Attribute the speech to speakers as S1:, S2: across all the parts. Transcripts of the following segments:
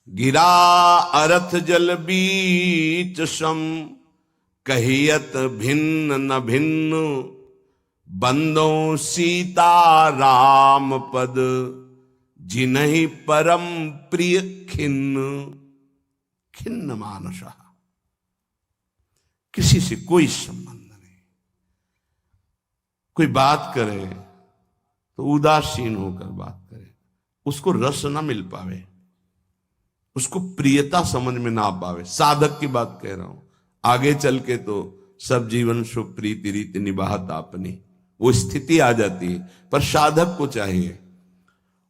S1: गिरा अरथ जल बीच सम, कहियत भिन्न न भिन्न, बंदों सीता राम पद, जिन्हि परम प्रिय खिन्न। खिन्न मानस, किसी से कोई संबंध नहीं। कोई बात करे तो उदासीन होकर बात करे, उसको रस ना मिल पावे, उसको प्रियता समझ में ना पावे। साधक की बात कह रहा हूं, आगे चल के तो सब जीवन शुभ प्रीति रीति निभात आपनी, वो स्थिति आ जाती है। पर साधक को चाहिए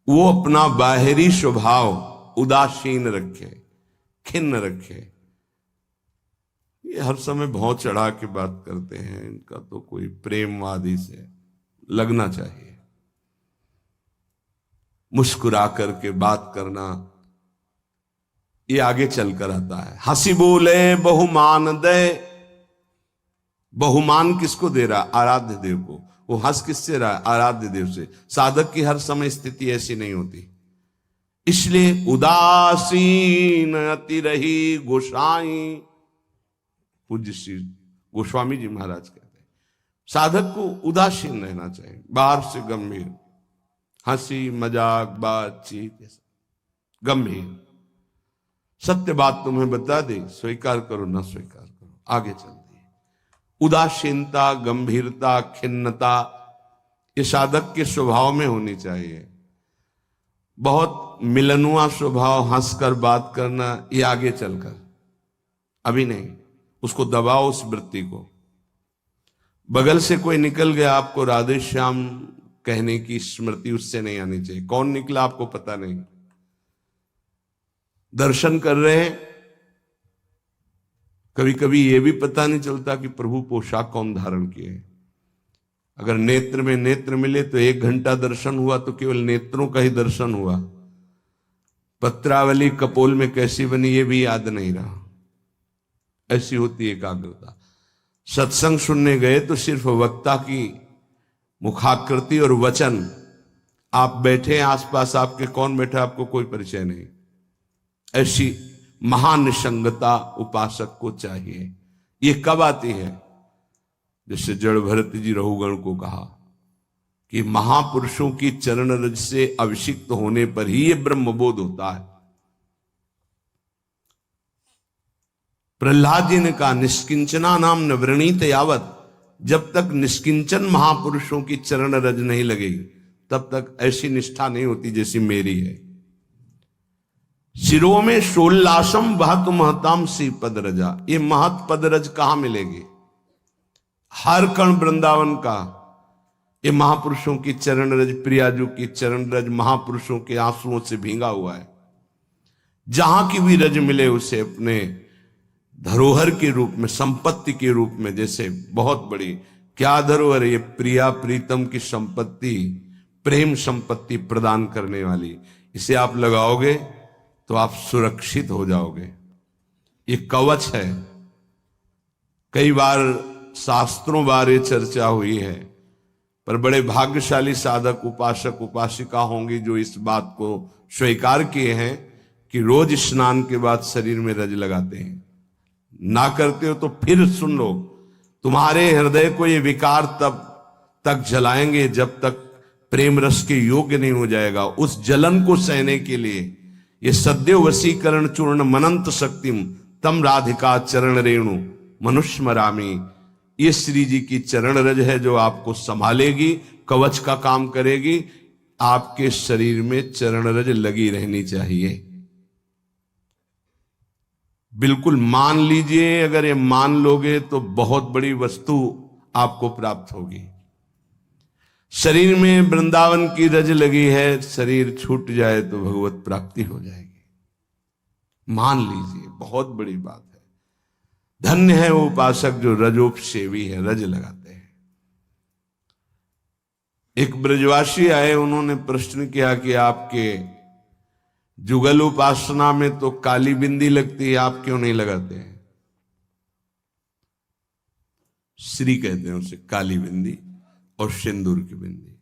S1: वो अपना बाहरी स्वभाव उदासीन रखे, खिन्न रखे। ये हर समय भौं चढ़ा के बात करते हैं, इनका तो कोई प्रेमवादी से लगना चाहिए। मुस्कुरा करके बात करना, ये आगे चलकर आता है। हंसी बोले बहुमान दे, बहुमान किसको दे रहा? आराध्य देव को। वो हंस किससे रहा? आराध्य देव से। साधक की हर समय स्थिति ऐसी नहीं होती, इसलिए उदासीन अति रही गोसाई। पूज्य श्री गोस्वामी जी महाराज कहते हैं साधक को उदासीन रहना चाहिए, बाहर से गंभीर, हंसी मजाक बातचीत गंभीर। सत्य बात तुम्हें बता दी, स्वीकार करो ना स्वीकार करो, आगे चलती है। उदासीनता, गंभीरता, खिन्नता ये साधक के स्वभाव में होनी चाहिए। बहुत मिलनुआ स्वभाव, हंसकर बात करना, ये आगे चलकर, अभी नहीं। उसको दबाओ उस वृत्ति को। बगल से कोई निकल गया, आपको राधे श्याम कहने की स्मृति उससे नहीं आनी चाहिए। कौन निकला आपको पता नहीं। दर्शन कर रहे हैं, कभी कभी यह भी पता नहीं चलता कि प्रभु पोशाक कौन धारण किए। अगर नेत्र में नेत्र मिले तो 1 घंटा दर्शन हुआ तो केवल नेत्रों का ही दर्शन हुआ। पत्रावली कपोल में कैसी बनी ये भी याद नहीं रहा। ऐसी होती एकाग्रता। सत्संग सुनने गए तो सिर्फ वक्ता की मुखाकृति और वचन, आप बैठे आसपास, आपके कौन बैठा आपको कोई परिचय नहीं। ऐसी महानिसंगता उपासक को चाहिए। ये कब आती है? जैसे जड़ भरत जी रघुगण को कहा कि महापुरुषों की चरण रज से अभिषिक्त होने पर ही ये ब्रह्मबोध होता है। प्रहलाद जी ने कहा निष्किंचना नाम न वृणीत यावत, जब तक निष्किंचन महापुरुषों की चरण रज नहीं लगेगी तब तक ऐसी निष्ठा नहीं होती जैसी मेरी है। शिरो में शोल्लासम बहत महताम सी पद रजा, ये महत पद रज कहां मिलेगी? हर कण वृंदावन का ये महापुरुषों की चरण रज, प्रियाजू की चरण रज महापुरुषों के आंसुओं से भींगा हुआ है। जहां की भी रज मिले उसे अपने धरोहर के रूप में, संपत्ति के रूप में, जैसे बहुत बड़ी क्या धरोहर है ये, प्रिया प्रीतम की संपत्ति, प्रेम संपत्ति प्रदान करने वाली। इसे आप लगाओगे तो आप सुरक्षित हो जाओगे। ये कवच है। कई बार शास्त्रों बारे चर्चा हुई है, पर बड़े भाग्यशाली साधक उपासक उपासिका होंगी जो इस बात को स्वीकार किए हैं कि रोज स्नान के बाद शरीर में रज लगाते हैं। ना करते हो तो फिर सुन लो, तुम्हारे हृदय को ये विकार तब तक जलाएंगे जब तक प्रेम रस के योग्य नहीं हो जाएगा। उस जलन को सहने के लिए ये सद्यो वशीकरण चूर्ण मनंत शक्तिम तम राधिका चरण रेणु मनुष्मरामी, ये श्री जी की चरण रज है जो आपको संभालेगी, कवच का काम करेगी। आपके शरीर में चरण रज लगी रहनी चाहिए। बिल्कुल मान लीजिए, अगर ये मान लोगे तो बहुत बड़ी वस्तु आपको प्राप्त होगी। शरीर में वृंदावन की रज लगी है, शरीर छूट जाए तो भगवत प्राप्ति हो जाएगी। मान लीजिए, बहुत बड़ी बात है। धन्य है वो उपासक जो रजोपसेवी है, रज लगाते हैं। एक ब्रजवासी आए, उन्होंने प्रश्न किया कि आपके जुगल उपासना में तो काली बिंदी लगती है, आप क्यों नहीं लगाते हैं? श्री कहते हैं उसे, काली बिंदी और सिंदूर की बिंदी।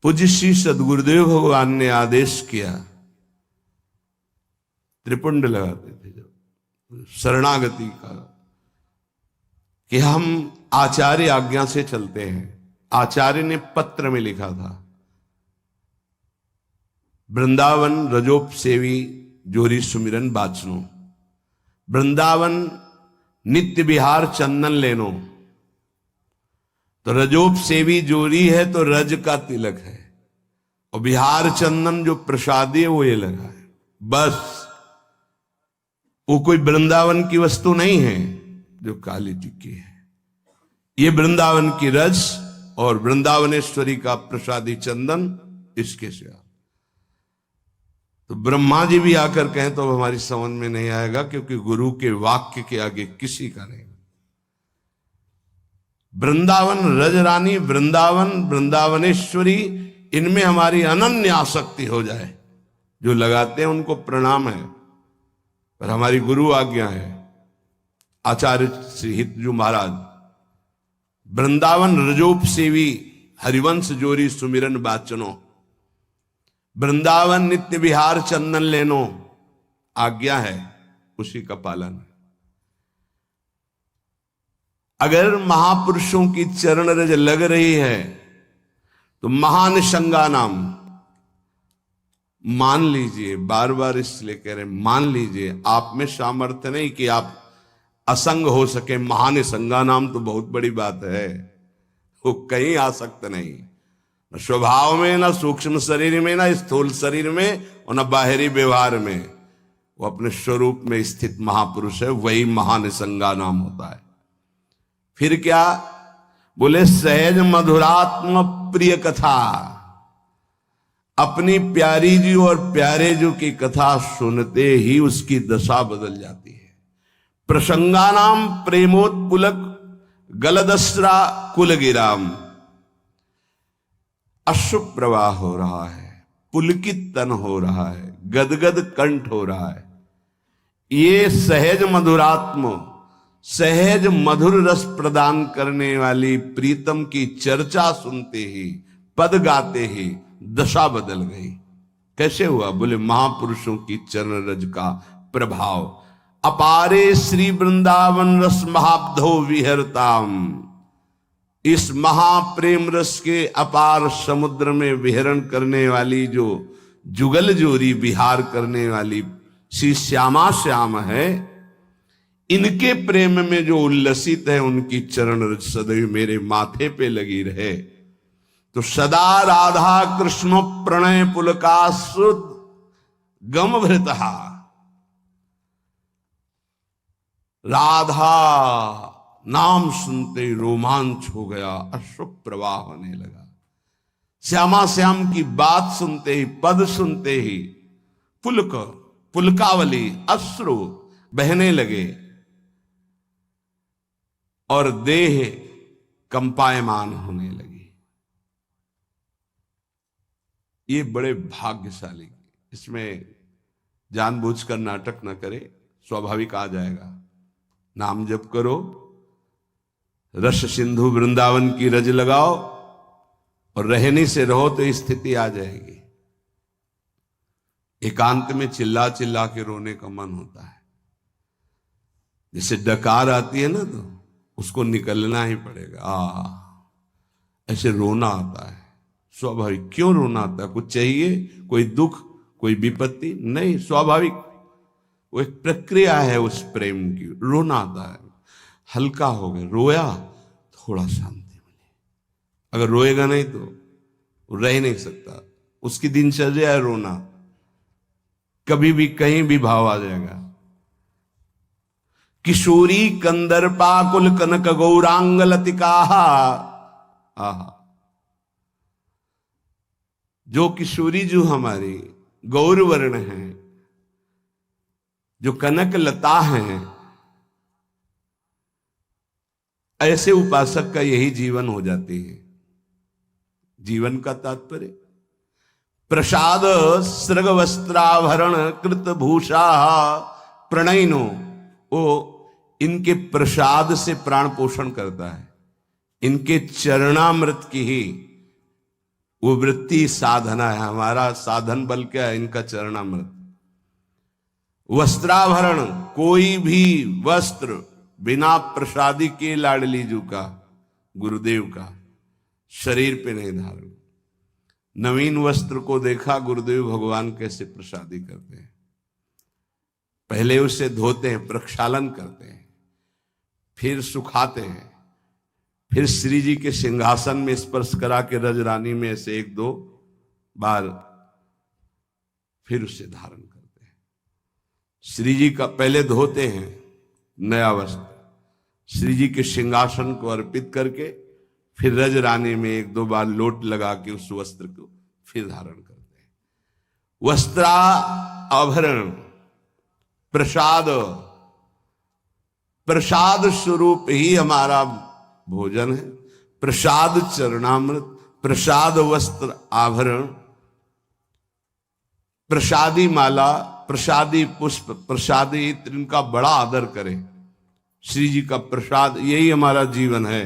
S1: पूज्य श्री सदगुरुदेव भगवान ने आदेश किया त्रिपुंड लगाते थे जब शरणागति का, कि हम आचार्य आज्ञा से चलते हैं। आचार्य ने पत्र में लिखा था, वृंदावन रजोप सेवी जोरी सुमिरन बाचनो, वृंदावन नित्य विहार चंदन लेनो। तो रजोप सेवी जोरी है तो रज का तिलक है, और बिहार चंदन जो प्रसादी है वो ये लगा है। बस वो कोई वृंदावन की वस्तु नहीं है जो काली जी की है, ये वृंदावन की रज और वृंदावनेश्वरी का प्रसादी चंदन, इसके सिवा। तो ब्रह्मा जी भी आकर कहें तो हमारी समझ में नहीं आएगा, क्योंकि गुरु के वाक्य के आगे किसी का नहीं। वृंदावन रजरानी, वृंदावन वृंदावनेश्वरी, इनमें हमारी अनन्य आसक्ति हो जाए। जो लगाते हैं उनको प्रणाम है, पर हमारी गुरु आज्ञा है, आचार्य श्री हितजू महाराज, वृंदावन रजोप सेवी हरिवंश जोरी सुमिरन बाचनो, वृंदावन नित्य विहार चंदन लेनो, आज्ञा है, उसी का पालन है। अगर महापुरुषों की चरण रज लग रही है तो महानिशंगा नाम मान लीजिए। बार बार इसलिए कह रहे मान लीजिए, आप में सामर्थ्य नहीं कि आप असंग हो सके। महानिशंगा नाम तो बहुत बड़ी बात है, वो कहीं आसक्त नहीं, न स्वभाव में, न सूक्ष्म शरीर में, न स्थूल शरीर में, और न बाहरी व्यवहार में। वो अपने स्वरूप में स्थित महापुरुष है, वही महानिशंगा नाम होता है। फिर क्या बोले? सहज मधुरात्म प्रिय कथा, अपनी प्यारी जी और प्यारे जी की कथा सुनते ही उसकी दशा बदल जाती है। प्रसंगानाम प्रेमोत्पुलक गलदस्रा कुलगिराम, अश्रु प्रवाह हो रहा है, पुलकित तन हो रहा है, गदगद कंठ हो रहा है। ये सहज मधुरात्म, सहज मधुर रस प्रदान करने वाली प्रीतम की चर्चा सुनते ही, पद गाते ही दशा बदल गई। कैसे हुआ? बोले महापुरुषों की चरण रज का प्रभाव। अपारे श्री वृंदावन रस महाब्धो विहरताम, इस महाप्रेम रस के अपार समुद्र में विहरण करने वाली जो जुगल जोरी विहार करने वाली श्री श्यामा श्याम है, इनके प्रेम में जो उल्लसित है, उनकी चरण रज सदैव मेरे माथे पे लगी रहे। तो सदा राधा कृष्ण प्रणय पुलकासुद गमभृतहा, राधा नाम सुनते ही रोमांच हो गया, अश्रु प्रवाह होने लगा। श्यामा श्याम की बात सुनते ही, पद सुनते ही पुलक, पुलकावली, अश्रु बहने लगे और देह कंपायमान होने लगी। ये बड़े भाग्यशाली, इसमें जानबूझकर नाटक न करे, स्वाभाविक आ जाएगा। नाम जप करो, रस सिंधु वृंदावन की रज लगाओ, और रहने से रहो तो स्थिति आ जाएगी। एकांत में चिल्ला चिल्ला के रोने का मन होता है। जैसे डकार आती है ना, तो उसको निकलना ही पड़ेगा। ऐसे रोना आता है, स्वाभाविक। क्यों रोना आता है? कुछ चाहिए, कोई दुख, कोई विपत्ति? नहीं, स्वाभाविक। वो एक प्रक्रिया है उस प्रेम की। रोना आता है, हल्का हो गया, रोया, थोड़ा शांति मिली। अगर रोएगा नहीं तो रह ही नहीं सकता। उसकी दिनचर्या है रोना, कभी भी कहीं भी भाव आ जाएगा। किशोरी कंदर्पा कुल कनक गौरांग लतिका, आहा, जो किशोरी जो हमारी गौर वर्ण है, जो कनक लता है, ऐसे उपासक का यही जीवन हो जाती है। जीवन का तात्पर्य प्रसाद सृग वस्त्राभरण कृत भूषा प्रणयनो, वो इनके प्रसाद से प्राण पोषण करता है। इनके चरणामृत की ही वो वृत्ति साधना है। हमारा साधन बल क्या है? इनका चरणामृत। वस्त्राभरण, कोई भी वस्त्र बिना प्रसादी के लाडली जू का, गुरुदेव का, शरीर पे नहीं धारण। नवीन वस्त्र को देखा गुरुदेव भगवान कैसे प्रसादी करते हैं। पहले उसे धोते हैं, प्रक्षालन करते हैं, फिर सुखाते हैं, फिर श्री जी के सिंहासन में स्पर्श करा के रजरानी में ऐसे 1-2 बार फिर उसे धारण करते हैं। श्री जी का पहले धोते हैं नया वस्त्र, श्री जी के सिंहासन को अर्पित करके फिर रजरानी में 1-2 बार लोट लगा के उस वस्त्र को फिर धारण करते हैं। वस्त्रा आभरण, प्रसाद, प्रसाद स्वरूप ही हमारा भोजन है। प्रसाद चरणामृत, प्रसाद वस्त्र आभरण, प्रसादी माला, प्रसादी पुष्प, प्रसादी इत्र, इनका बड़ा आदर करें। श्री जी का प्रसाद, यही हमारा जीवन है।